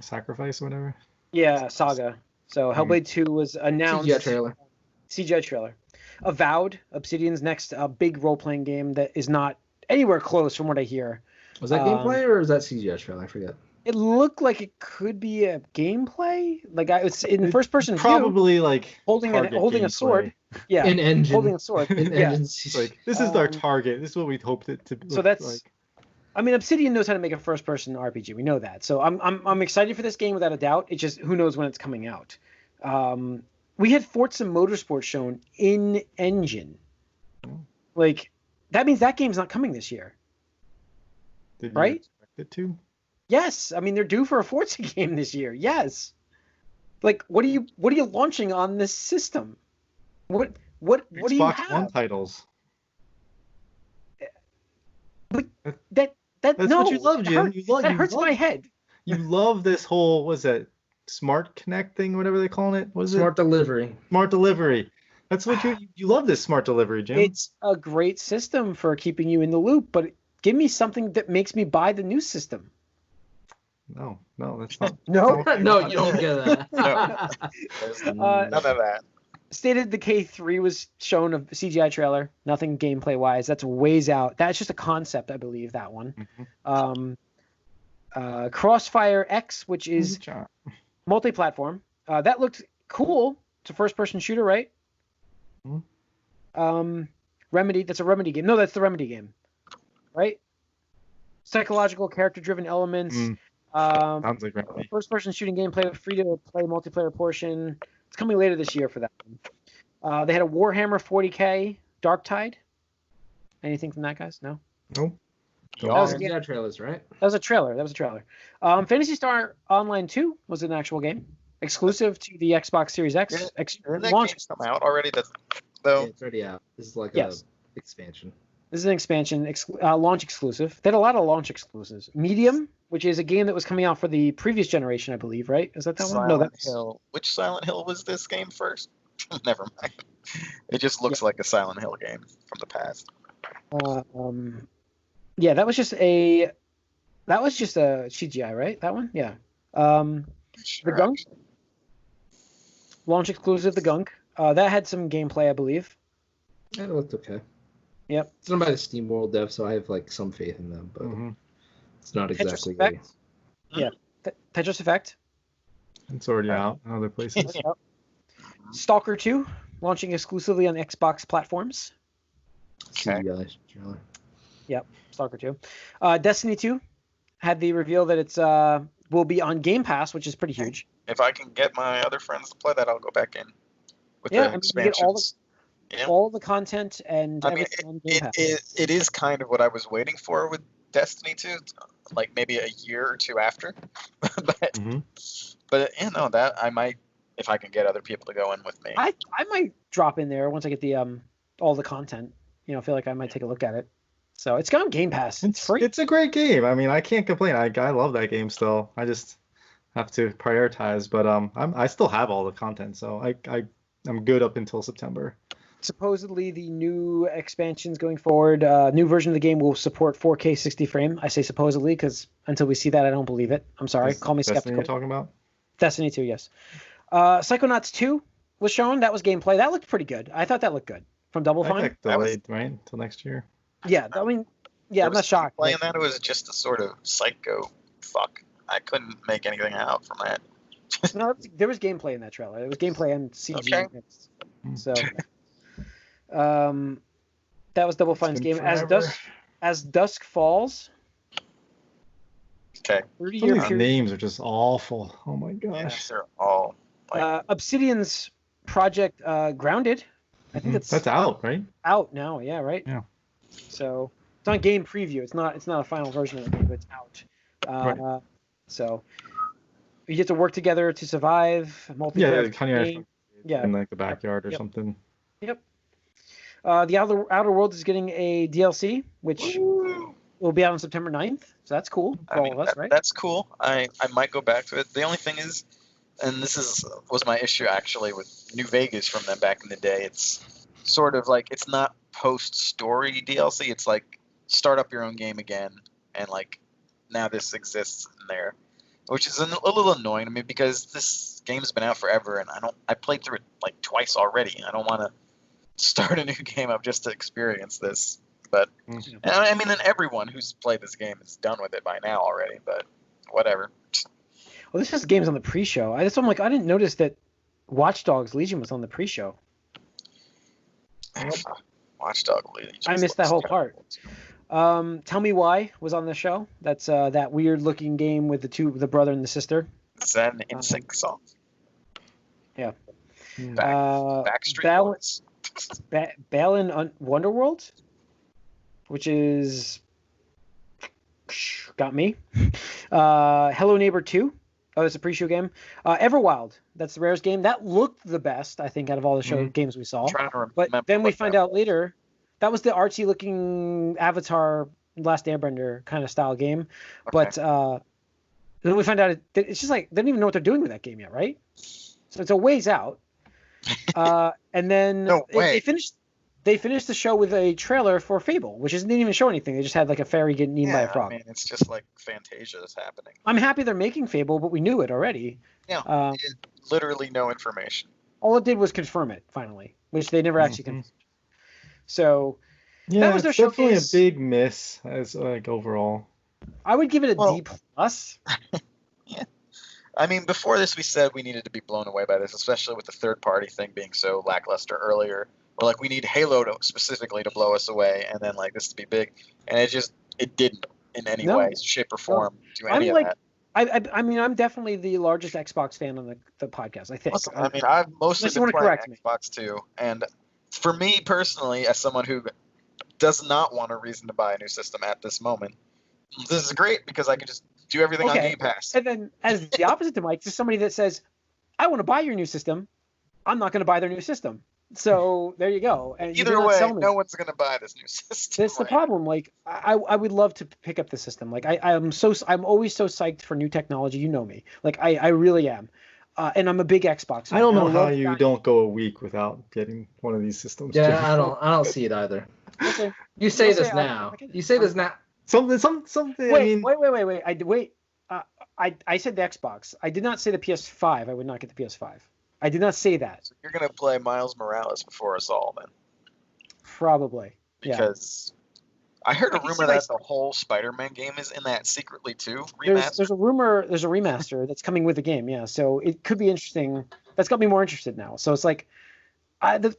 Sacrifice or whatever. Yeah, Saga. So Hellblade 2 was announced. CGI trailer. Avowed, Obsidian's next big role-playing game that is not anywhere close from what I hear. Was that gameplay or was that CGI trailer? I forget. It looked like it could be a gameplay. Like it's in first person probably view, like holding a sword. Yeah, in engine. holding a sword. Yeah. Like this is our target. This is what we'd hoped it to be. So that's. Like. I mean, Obsidian knows how to make a first person RPG. We know that. So I'm excited for this game without a doubt. It's just who knows when it's coming out. We had Forza Motorsport shown in engine. Like that means that game's not coming this year. Did right? You expect it to? Yes, I mean they're due for a Forza game this year. Yes, like what are you launching on this system? What do you have? Xbox One titles. But that's no, what you love, Jim. That hurts my head. You love this whole Smart Connect thing, whatever they call it. Smart Delivery. Smart Delivery. That's what you love this Smart Delivery, Jim. It's a great system for keeping you in the loop, but give me something that makes me buy the new system. No, that's not. No, no, you don't get that. None of that. State of Decay 3 was shown a CGI trailer. Nothing gameplay wise. That's ways out. That's just a concept, I believe. That one. Mm-hmm. Crossfire X, which is multi-platform. That looked cool. It's a first-person shooter, right? Mm-hmm. Remedy. That's a Remedy game. No, that's the Remedy game, right? Psychological, character-driven elements. Sounds like Remedy. First-person shooting gameplay with free-to-play multiplayer portion. It's coming later this year for that one. They had a Warhammer 40K Darktide. Anything from that, guys? No? Nope. That was trailers, right? That was a trailer. Phantasy Star Online 2 was an actual game. Exclusive to the Xbox Series X. Didn't that game come out already? Yeah, it's already out. This is like an expansion. This is an expansion, launch exclusive. They had a lot of launch exclusives. Medium, which is a game that was coming out for the previous generation, I believe, right? Is that one? No, that's Hill. Which Silent Hill was this game first? Never mind. It just looks like a Silent Hill game from the past. Yeah, that was just a CGI, right? That one? Yeah. Sure, the Gunk. Launch exclusive, The Gunk. That had some gameplay, I believe. Yeah, it looked okay. Yep. It's done by the Steam World dev, so I have like some faith in them, but it's not Tetris exactly. Effect. Yeah. Tetris Effect. It's already out in other places. Yep. Stalker 2, launching exclusively on Xbox platforms. Okay. Trailer. Yep, Stalker 2. Destiny 2 had the reveal that it's will be on Game Pass, which is pretty huge. If I can get my other friends to play that, I'll go back in with Yeah, the I mean, you get expansions. all the content and I mean, everything on Game Pass. it is kind of what I was waiting for with Destiny 2, like maybe a year or two after. But you know, that I might, if I can get other people to go in with me. I might drop in there once I get the all the content. You know, I feel like I might take a look at it. So it's got on Game Pass. It's free. It's a great game. I mean, I can't complain. I love that game still. I just have to prioritize. But I still have all the content, so I'm good up until September. Supposedly, the new expansions going forward, new version of the game will support 4K 60 frame. I say supposedly because until we see that, I don't believe it. I'm sorry. Call me skeptical. Destiny you're talking about? Destiny 2, yes. Psychonauts 2 was shown. That was gameplay. That looked pretty good. I thought that looked good from Double Fine. That delayed, right? Until next year. Yeah, I mean, yeah, I'm not shocked. Playing that, it was just a sort of psycho fuck. I couldn't make anything out from that. No, there was gameplay in that trailer. There was gameplay and CG. Okay. Mixed. So, that was Double Fine's game. As Dusk Falls. Okay. Some of these names are just awful. Oh my gosh. Yes, they're all. Obsidian's project Grounded. I think that's out, right? Out now, yeah, right. Yeah. So it's on game preview. It's not a final version of the game, but it's out. Right. So you get to work together to survive. Multiplayer game. Yeah, in like the backyard or something. Yep. The Outer Worlds is getting a DLC, which will be out on September 9th. So that's cool for all of us, right? That's cool. I might go back to it. The only thing is, and this was my issue actually with New Vegas from them back in the day. It's sort of like it's not post-story DLC. It's like start up your own game again, and like now this exists in there, which is a little annoying to me because this game's been out forever, and I played through it like twice already. I don't want to start a new game up just to experience this. But I mean, and everyone who's played this game is done with it by now already. But whatever. Well, this is games on the pre-show. I didn't notice that Watch Dogs Legion was on the pre-show. Watch Dogs Legion. I missed that whole part. Tell Me Why was on the show. That's that weird-looking game with the brother and the sister. Is that an NSYNC song? Yeah. Backstreet Boys. Balan Wonderworld, which is got me. Hello Neighbor 2. Oh, it's a pre-show game. Everwild. That's the rarest game. That looked the best, I think, out of all the show games we saw. But then we find out later that was the artsy-looking Avatar Last Airbender kind of style game. Okay. But then we find out it's just like they don't even know what they're doing with that game yet, right? So it's a ways out. And then they finished the show with a trailer for Fable, which didn't even show anything. They just had like a fairy getting eaten by a frog. I mean, it's just like Fantasia is happening. I'm happy they're making Fable, but we knew it already. Yeah, literally no information. All it did was confirm it finally, which they never actually confirmed. So that was their showcase. Definitely a big miss as like overall. I would give it a D+. Yeah. I mean, before this, we said we needed to be blown away by this, especially with the third-party thing being so lackluster earlier. We're like, we need Halo specifically to blow us away, and then like this to be big, and it didn't in any way, shape, or form do any of that. I mean, I'm definitely the largest Xbox fan on the podcast. I think. Listen, I mean, I've mostly been playing Xbox too, and for me personally, as someone who does not want a reason to buy a new system at this moment, this is great because I can just do everything on Game Pass. And then, as the opposite to Mike, just somebody that says, "I want to buy your new system," I'm not going to buy their new system. So there you go. And either way, no one's going to buy this new system. That's the problem. Like, I would love to pick up the system. Like, I'm always so psyched for new technology. You know me. Like, I really am. And I'm a big Xbox fan. I don't know how you don't go a week without getting one of these systems. Yeah, I don't see it either. Okay. You say this now. You say this now. Something. Wait. I said the Xbox. I did not say the PS5. I would not get the PS5. I did not say that. So you're gonna play Miles Morales before us all then, Probably. Yeah. because I heard I a can rumor see, that like, the whole Spider-Man game is in that secretly too remastered. There's a rumor. There's a remaster that's coming with the game. Yeah. So it could be interesting. That's got me more interested now. So it's like, the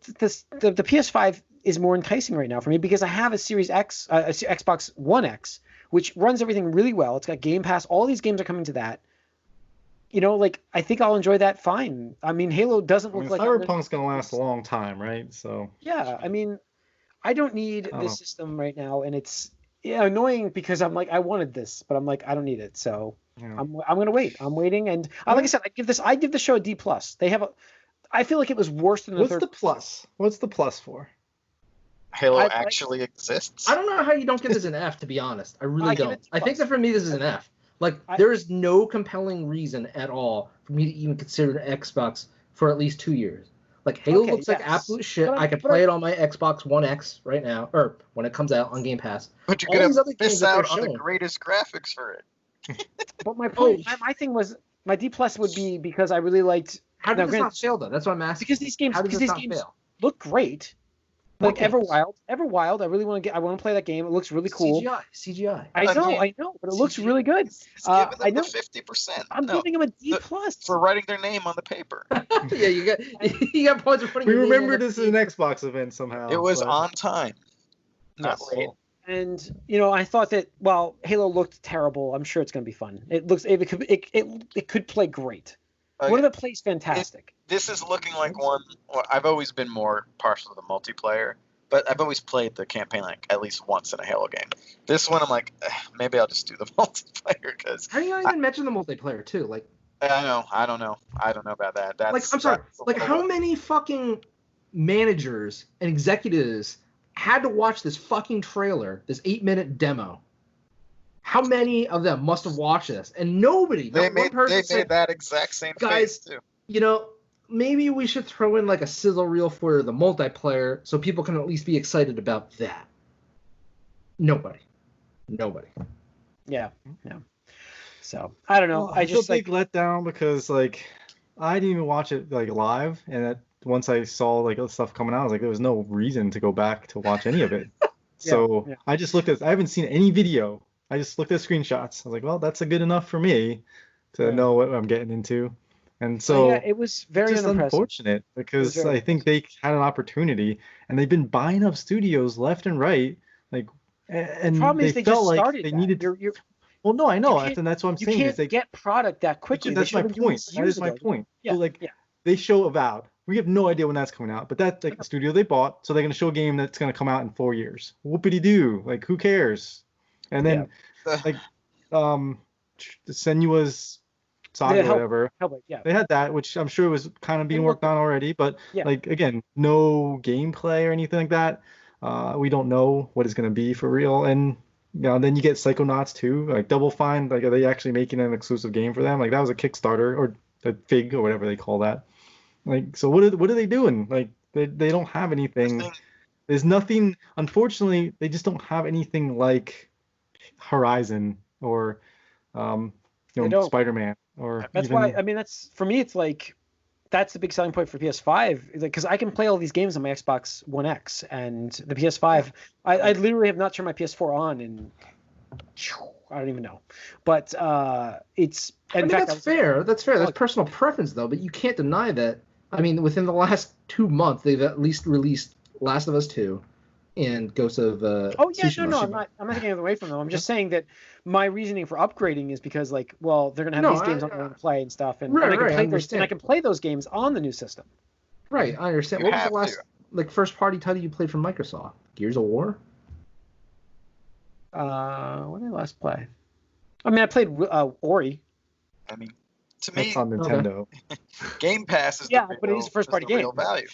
PS5 is more enticing right now for me because I have a Series X, Xbox One X, which runs everything really well. It's got Game Pass. All these games are coming to that. You know, like, I think I'll enjoy that fine. I mean, Halo doesn't I look mean, like Cyberpunk's gonna last a long time, right? So Yeah, I mean, I don't need I don't this know. system right now, and it's annoying because I'm like, I wanted this, but I'm like, I don't need it, so yeah. I'm gonna wait. I'm waiting, and like I said, I give the show a D plus. I feel like it was worse than the What's third. the plus? What's the plus for? Halo I- actually exists. I don't know how you don't give this an F, to be honest. I really I give don't. it D I think plus. that for me, this is an F. Like, there is no compelling reason at all for me to even consider an Xbox for at least 2 years. Like, Halo Okay, looks like yes. absolute shit. But I could play it on my Xbox One X right now, or when it comes out on Game Pass. But you're All these gonna other games miss that they're out on the showing. greatest graphics for it. But my point, Oh. my thing was, my D plus would be because I really liked. How Now, did this granted, not fail, though? That's what I'm asking. because these games, How does this not fail? look great. What Like games? Everwild. I really want to play that game. It looks really cool. CGI. I know, Again, but it looks really good. It's giving them I know. the 50%. I'm No, giving him a D plus. for writing their name on the paper. Yeah, you got points for putting. We your name remember on the this is an Xbox event somehow. It was but- on time, not Yes. late. And I thought that while Halo looked terrible, I'm sure it's going to be fun. It could play great. What if it plays fantastic? This is looking like one. Well, I've always been more partial to the multiplayer, but I've always played the campaign like at least once in a Halo game. This one, I'm like, maybe I'll just do the multiplayer because How do you not even mention the multiplayer too? Like, I don't know about that. That's like I'm sorry. that's a Like, little- how many fucking managers and executives had to watch this fucking trailer, this 8-minute demo? How many of them must have watched this? And nobody, They not one made person said, that exact same Guys, face too. Maybe we should throw in like a sizzle reel for the multiplayer so people can at least be excited about that. Nobody. Yeah. So I don't know. Well, I it's just a big letdown because like I didn't even watch it like live, and once I saw like stuff coming out, I was like, there was no reason to go back to watch any of it. So yeah. I just looked at. I haven't seen any video. I just looked at screenshots. I was like, well, that's good enough for me to know what I'm getting into. And so it was very just unimpressive. unfortunate because very I think they had an opportunity and they've been buying up studios left and right. Like, and The problem is they they felt just like started they that. needed. You're, Well, no, I know, can't- and that's what I'm you saying. can't Is they, get product that quickly. that's They my should've been doing point. this That years is my ago. point. Yeah, So, like, yeah. they show Avowed. We have no idea when that's coming out, but that's like the studio they bought, so they're gonna show a game that's gonna come out in 4 years. Whoopity doo! Like, who cares? And then like the Senua's Saga or whatever. Hellblade, yeah. They had that, which I'm sure was kind of being It worked looked- on already, but Yeah. like again, no gameplay or anything like that. We don't know what it's gonna be for real, and then you get Psychonauts 2, like Double Fine. Like, are they actually making an exclusive game for them? Like, that was a Kickstarter or a Fig or whatever they call that. Like, so what are they doing? Like, they don't have anything. There's nothing. Unfortunately, they just don't have anything like Horizon or They don't. Spider-Man or That's even, why. I mean, that's for me. It's like that's the big selling point for PS5, because I can play all these games on my Xbox One X and the PS5. I literally have not turned my PS4 on, and I don't even know. But it's. In fact, that's fair. That's fair. That's personal preference, though. But you can't deny that. I mean, within the last 2 months, they've at least released Last of Us 2 and Ghost of Tsushima. No, I'm not taking it away from them. I'm just saying that my reasoning for upgrading is because, like, well, they're gonna have these games I'm going to play and stuff, and I can play those games on the new system. Right, I understand. What was the last first party title you played from Microsoft? Gears of War? When did I last play? I mean, I played Ori. I mean, to me, that's on Nintendo. Game Pass is but it is a first party game. Real value.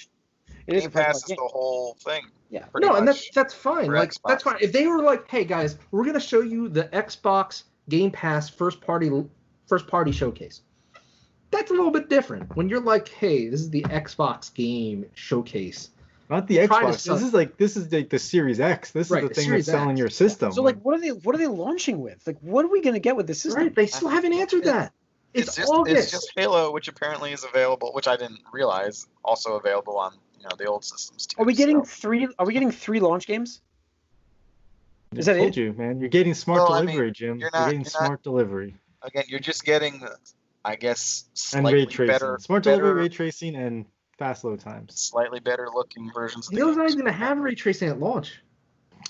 It is Game a first Pass party is game. the whole thing. Yeah. No, and that's fine. Like, Xbox. that's fine. If they were like, hey guys, we're gonna show you the Xbox Game Pass first party showcase. That's a little bit different. When you're like, hey, this is the Xbox game showcase. Not the Xbox. This is like the Series X. This is the thing that's selling your system. So, like, what are they launching with? Like, what are we gonna get with this system? Right, they still haven't answered that. It's just August. it's just Halo, which apparently is available, which I didn't realize, also available on the old systems too. Are we getting three? Are we getting 3 launch games? Is that I told it? you, man. You're getting smart Well, I delivery, mean, Jim. you're You're not- getting you're not- smart delivery Again, you're just getting, I guess, and ray slightly tracing. better, Smart delivery, ray tracing, and fast load times. slightly better looking versions of the Halo's not games. even gonna have ray tracing at launch.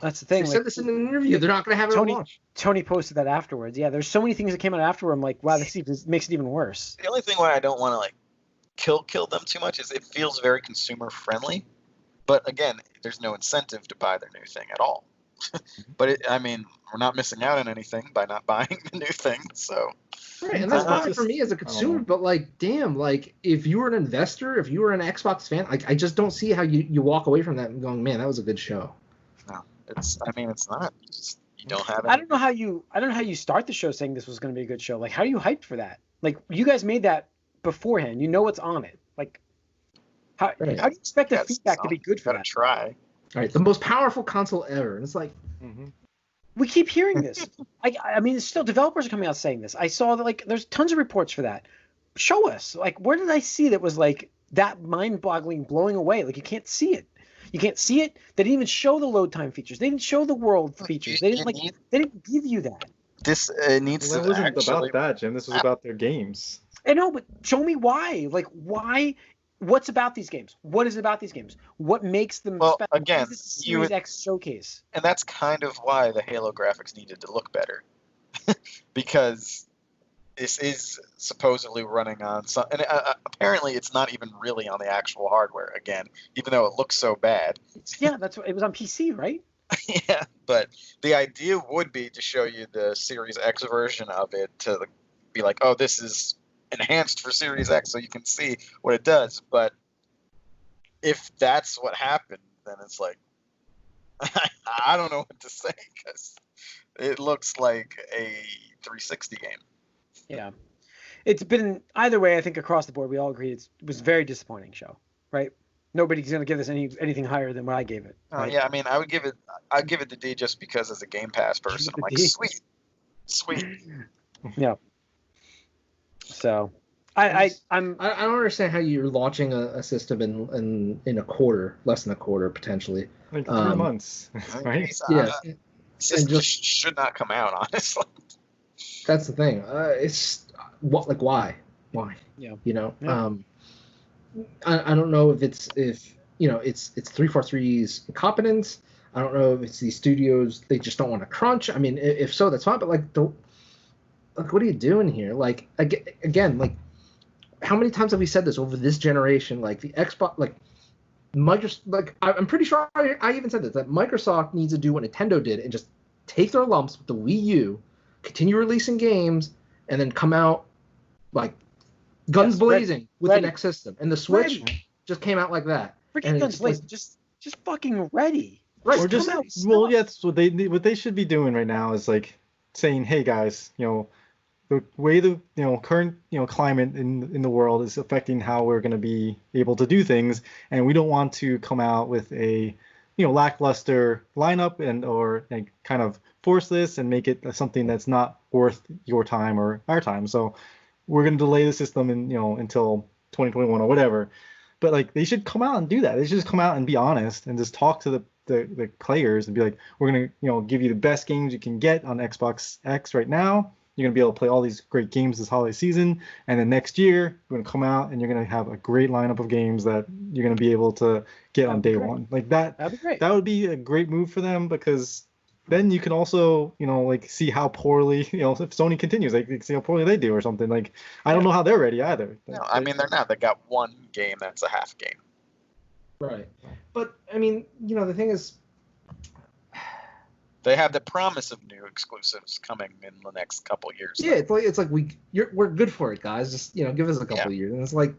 That's the They thing. said Like, this in an interview. They're not gonna have it Tony- at launch. Tony posted that afterwards. Yeah, there's so many things that came out afterward. I'm like, wow, this makes it even worse. The only thing why I don't want to like kill them too much is it feels very consumer friendly, but again, there's no incentive to buy their new thing at all. But we're not missing out on anything by not buying the new thing. So Right, and that's I fine for me as a don't consumer, know. but like, damn, like if you were an investor, if you were an Xbox fan, like I just don't see how you walk away from that and going, man, that was a good show. no, it's not. You don't have. I don't know how you start the show saying this was going to be a good show. Like, how are you hyped for that? Like, you guys made that beforehand. You know what's on it. Like, how do you expect the feedback to be good for Gotta that? try. All right, the most powerful console ever, and it's like, We keep hearing this. I mean, still developers are coming out saying this. I saw that like there's tons of reports for that. Show us. Like, where did I see that was like that mind-boggling, blowing away? Like, you can't see it. You can't see it. They didn't even show the load time features. They didn't show the world features. They didn't give you that. This needs Well, that to wasn't actually. about that, Jim. This was about their games. I know, but show me why. Like, why? What's about these games? What is it about these games? What makes them Well, special? again, Why is this a Series X showcase? And that's kind of why the Halo graphics needed to look better, because this is supposedly running on some, and apparently it's not even really on the actual hardware. Again, even though it looks so bad. Yeah, that's what it was on PC, right? Yeah, but the idea would be to show you the Series X version of it to be like, oh, this is enhanced for Series X, so you can see what it does. But if that's what happened, then it's like I don't know what to say, because it looks like a 360 game. Yeah, it's been either way. I think across the board, we all agree it was a very disappointing show, right? Nobody's gonna give us anything higher than what I gave it. Right? Yeah, I mean, I'd give it the D just because as a Game Pass person, I'm like, D. sweet. Yeah. So, I don't understand how you're launching a system in a quarter, less than a quarter potentially. Like 3 months, right? Yeah, System just should not come out, honestly. that's the thing. It's what, like, why? Yeah. You know. Yeah. I don't know if it's 343's incompetence. I don't know if it's these studios, they just don't want to crunch. I mean, if so, that's fine. But like, what are you doing here? Like, again, like, how many times have we said this over this generation? Like the Xbox, like Microsoft, like I'm pretty sure I even said this, that Microsoft needs to do what Nintendo did and just take their lumps with the Wii U, continue releasing games, and then come out like guns blazing with the next system. And the Switch just came out like that. Freaking guns blazing, just fucking ready. Right. Or just what they should be doing right now is like saying, hey guys, the way the current climate in the world is affecting how we're going to be able to do things, and we don't want to come out with a lackluster lineup or kind of force this and make it something that's not worth your time or our time. So we're going to delay the system until 2021 or whatever. But like, they should come out and do that. They should just come out and be honest and just talk to the players and be like, we're going to give you the best games you can get on Xbox X right now. You're going to be able to play all these great games this holiday season. And then next year, you're going to come out and you're going to have a great lineup of games that you're going to be able to get on day one. Like that, that'd be great. That would be a great move for them, because then you can also, see how poorly, if Sony continues, see how poorly they do or something. Like, I don't know how they're ready either. No, I mean, they're not. They got one game that's a half game. Right. But, I mean, the thing is, they have the promise of new exclusives coming in the next couple years. Yeah, it's like we're good for it, guys. Just give us a couple years, and it's like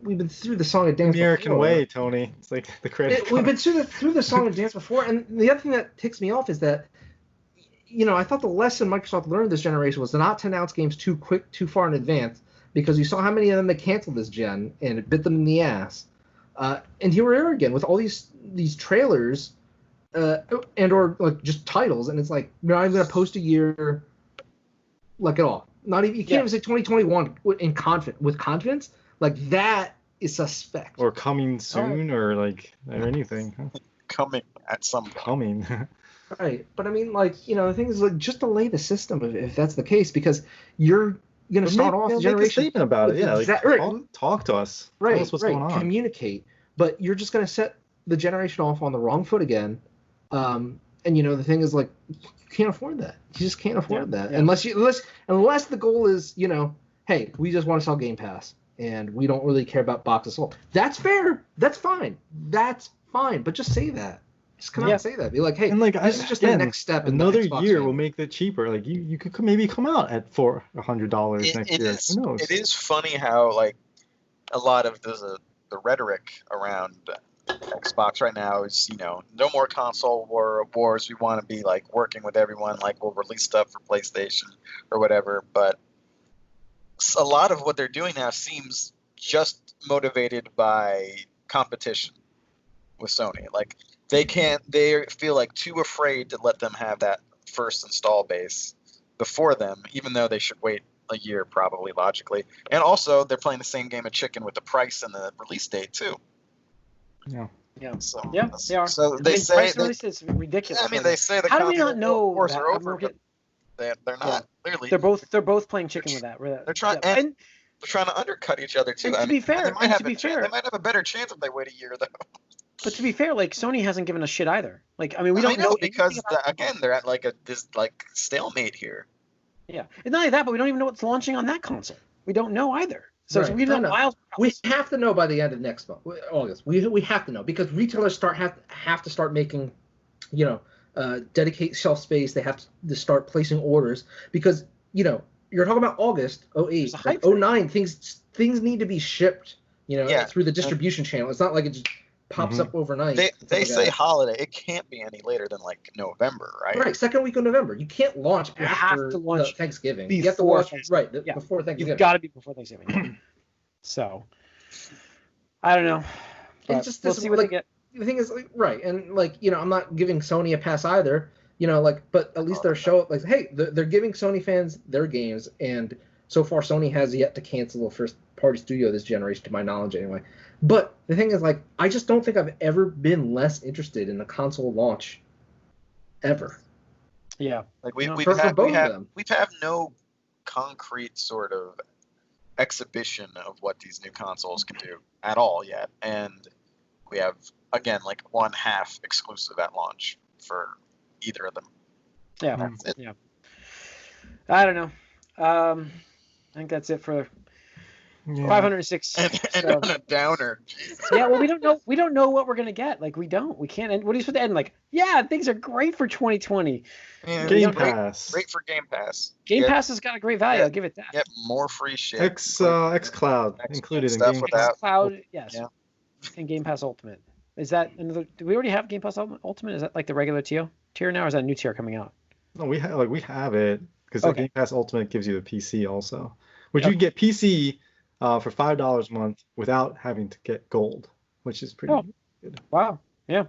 we've been through the song and dance. The American way, Tony. It's like the credit. We've been through the song and dance before, and the other thing that ticks me off is that I thought the lesson Microsoft learned this generation was not to announce games too far in advance, because you saw how many of them they canceled this gen, and it bit them in the ass. And here we are again with all these trailers. And or like just titles, and it's like, I'm gonna post a year like at all. Not even you can't even say 2021 with confidence. Like that is suspect. Or coming soon, or anything. Huh? Coming at some point. Coming. Right, but I mean, the thing is, just delay the system if that's the case, because you're gonna start off the generation. Make a statement about it. Yeah, talk to us. Right, tell us what's going on. Communicate, but you're just gonna set the generation off on the wrong foot again. And the thing is, you can't afford that. You just can't afford that unless the goal is, hey, we just want to sell Game Pass and we don't really care about boxes sold. That's fair. That's fine. But just say that. Just come out and say that. Be like, hey, this is just the next step. Another year will make it cheaper. Like you could maybe come out at $400 next year. Who knows? It is funny how a lot of the rhetoric around Xbox right now is no more console wars. We want to be working with everyone. We'll release stuff for PlayStation or whatever. But a lot of what they're doing now seems just motivated by competition with Sony. They feel too afraid to let them have that first install base before them, even though they should wait a year probably logically. And also they're playing the same game of chicken with the price and the release date too. Yeah. Yeah. So they are. So they say release is ridiculous. I mean, they say the how do we not know wars that? are over. They're not. Yeah. They're both playing chicken with that. They're trying and they're trying to undercut each other too. And to be fair, they might have a better chance if they wait a year though. But to be fair, Sony hasn't given us shit either. We don't know because they're at this stalemate here. Yeah, and not only that, but we don't even know what's launching on that console. We don't know either. So right. we don't know. We have to know by the end of next month, August. We have to know because retailers have to start making, dedicate shelf space. They have to start placing orders because you're talking about August 08, 09. Things need to be shipped. Through the distribution channel. It's not like it just pops up overnight. They say holiday. It can't be any later than November, right? Right, second week of November. You can't launch after Thanksgiving. You have to launch before Thanksgiving. You've got to be before Thanksgiving. So, I don't know. It's just we'll see what they get. The thing is, right, and I'm not giving Sony a pass either. But at least they're hey, they're giving Sony fans their games, and so far Sony has yet to cancel a first-party studio this generation, to my knowledge, anyway. But the thing is, I just don't think I've ever been less interested in a console launch ever. Yeah. We've had no concrete sort of exhibition of what these new consoles can do at all yet. And we have, again, one half exclusive at launch for either of them. Yeah. Yeah. I don't know. I think that's it for 506. And on a downer. Yeah, well, we don't know what we're gonna get. We can't. And what are you supposed to end? Things are great for 2020. Yeah, Game Pass. Great for Game Pass. Game Pass has got a great value. I'll give it that. Get more free shit. xCloud included in Game Pass. xCloud, yes. Yeah. And Game Pass Ultimate. Is that another? Do we already have Game Pass Ultimate? Is that the regular tier now, or is that a new tier coming out? No, we have it because the Game Pass Ultimate gives you the PC also, which you get PC. For $5 a month without having to get gold, which is pretty good. Wow. Yeah.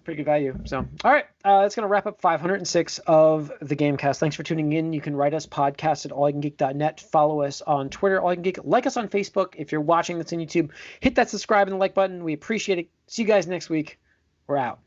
Pretty good value. So, all right. That's going to wrap up 506 of the Gamecast. Thanks for tuning in. You can write us podcast at allyoucangeek.net. Follow us on Twitter, allyoucangeek. Like us on Facebook. If you're watching this on YouTube, hit that subscribe and the like button. We appreciate it. See you guys next week. We're out.